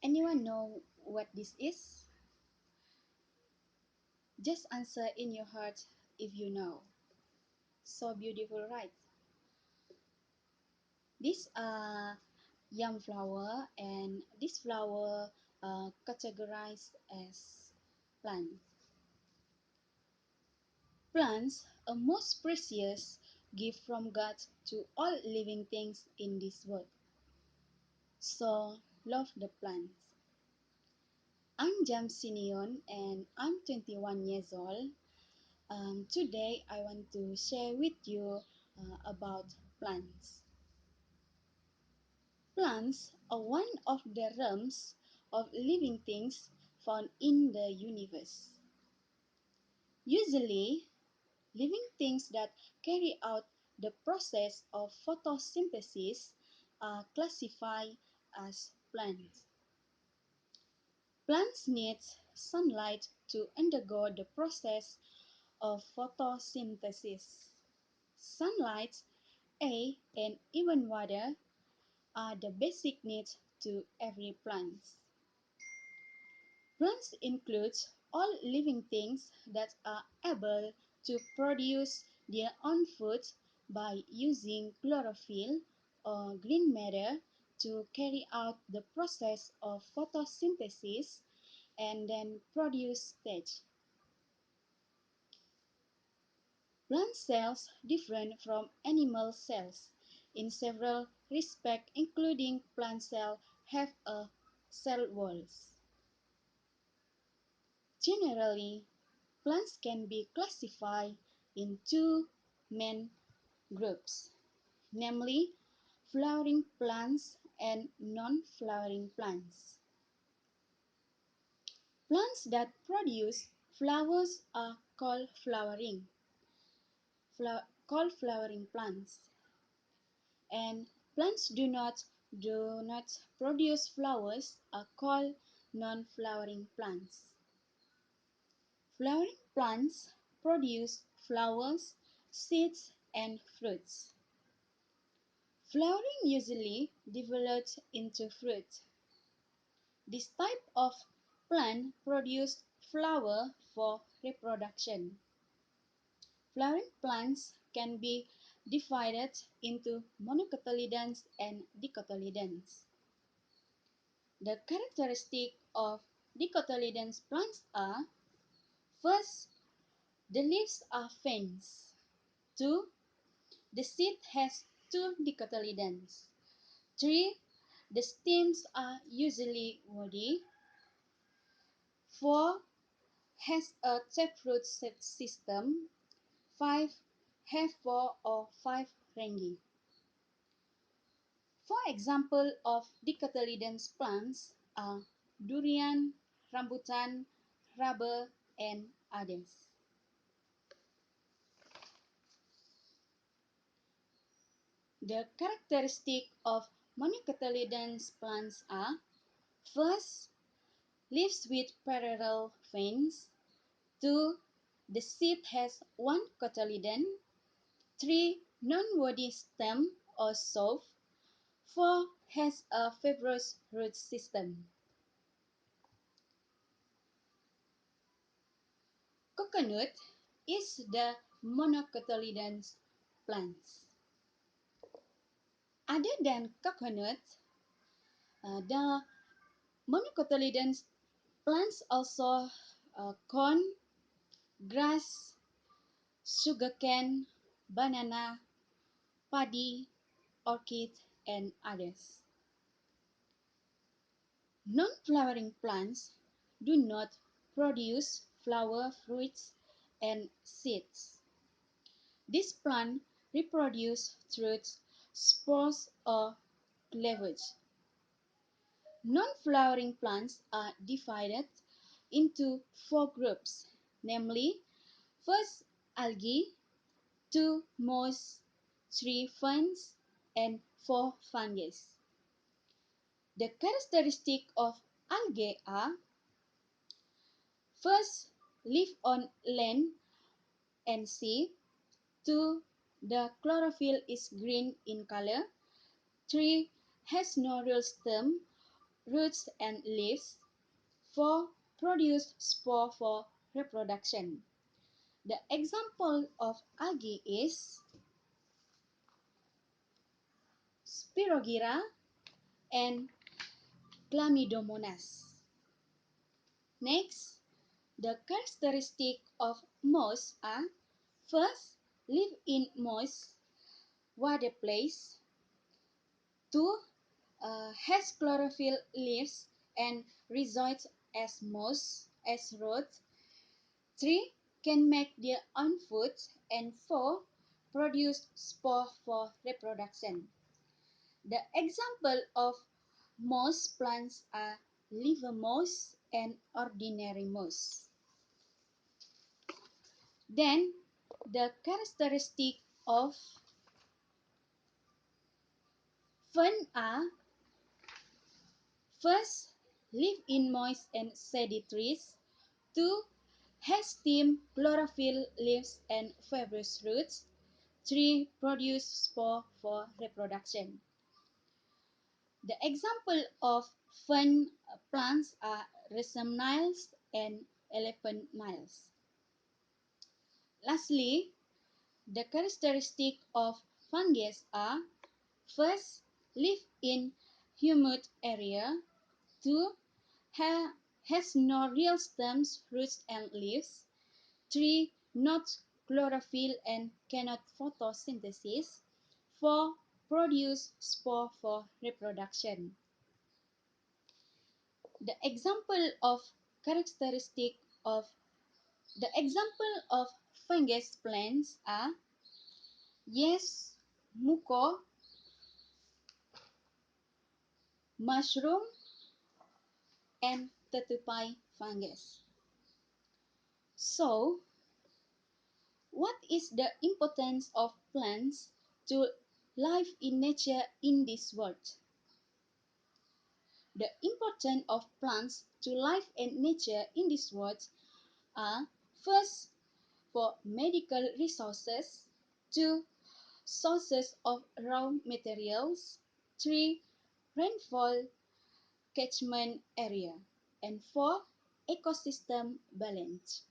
Anyone know what this is? Just answer in your heart if you know. So beautiful, right? These are young flower, and this flower categorized as plants. Plants are most precious gift from God to all living things in this world. So love the plants. I'm Yoon and I'm 21 years old. Today I want to share with you about plants. Plants are one of the realms of living things found in the universe. Usually, living things that carry out the process of photosynthesis are classified as plants. Plants need sunlight to undergo the process of photosynthesis. Sunlight, air, and even water are the basic needs to every plant. Plants include all living things that are able to produce their own food by using chlorophyll or green matter to carry out the process of photosynthesis and then produce stage. Plant cells differ from animal cells in several respects, including plant cells have a cell walls. Generally, plants can be classified in two main groups, namely flowering plants and non-flowering plants. Plants that produce flowers are called flowering plants, and plants do not produce flowers are called non-flowering plants. Flowering plants produce flowers, seeds, and fruits. Flowering usually develops into fruit. This type of plant produces flower for reproduction. Flowering plants can be divided into monocotyledons and dicotyledons. The characteristics of dicotyledons plants are: first, the leaves are faint. 2. The seed has two dicotyledons. 3. The stems are usually woody. 4. Has a taproot system. 5. Have 4 or 5 rangi. For example of dicotyledons plants are durian, rambutan, rubber, and others. The characteristic of monocotyledons plants are: first, leaves with parallel veins. 2. The seed has one cotyledon. 3. Non-woody stem or shove. 4. Has a fibrous root system. Coconut is the monocotyledons plants. Other than coconut, the monocotyledons plants also corn, grass, sugarcane, banana, paddy, orchid, and others. Non-flowering plants do not produce flower, fruits, and seeds. These plants reproduce through spores or cleavage. Non-flowering plants are divided into 4 groups, namely: first, algae; 2. Moss; 3. Ferns; and 4. Fungus. The characteristics of algae are: first, live on land and sea. 2. The chlorophyll is green in color. 3. Has no real stem roots and leaves. 4. Produce spore for reproduction. The example of algae is Spirogyra and Chlamydomonas. Next, the characteristic of moss are: first, live in moist, water place. 2. Has chlorophyll leaves and rhizoids as moss, as roots. 3. Can make their own food. And 4. Produce spore for reproduction. The example of moss plants are liver moss and ordinary moss. Then, the characteristic of fern are: first, live in moist and shady trees. 2. Has stem, chlorophyll, leaves, and fibrous roots. 3. Produce spore for reproduction. The example of fern plants are raceme nails and elephant nails. Lastly, the characteristic of fungus are: first, live in humid area. 2. Has no real stems, roots, and leaves. 3. Not chlorophyll and cannot photosynthesis. 4. Produce spore for reproduction. The example of characteristic of the example of fungus plants are: yes, muco, mushroom, and tetupai fungus. So, what is the importance of plants to life in nature in this world? The importance of plants to life and nature in this world are: first, for medical resources. 2. Sources of raw materials. 3. Rainfall catchment area. And 4. Ecosystem balance.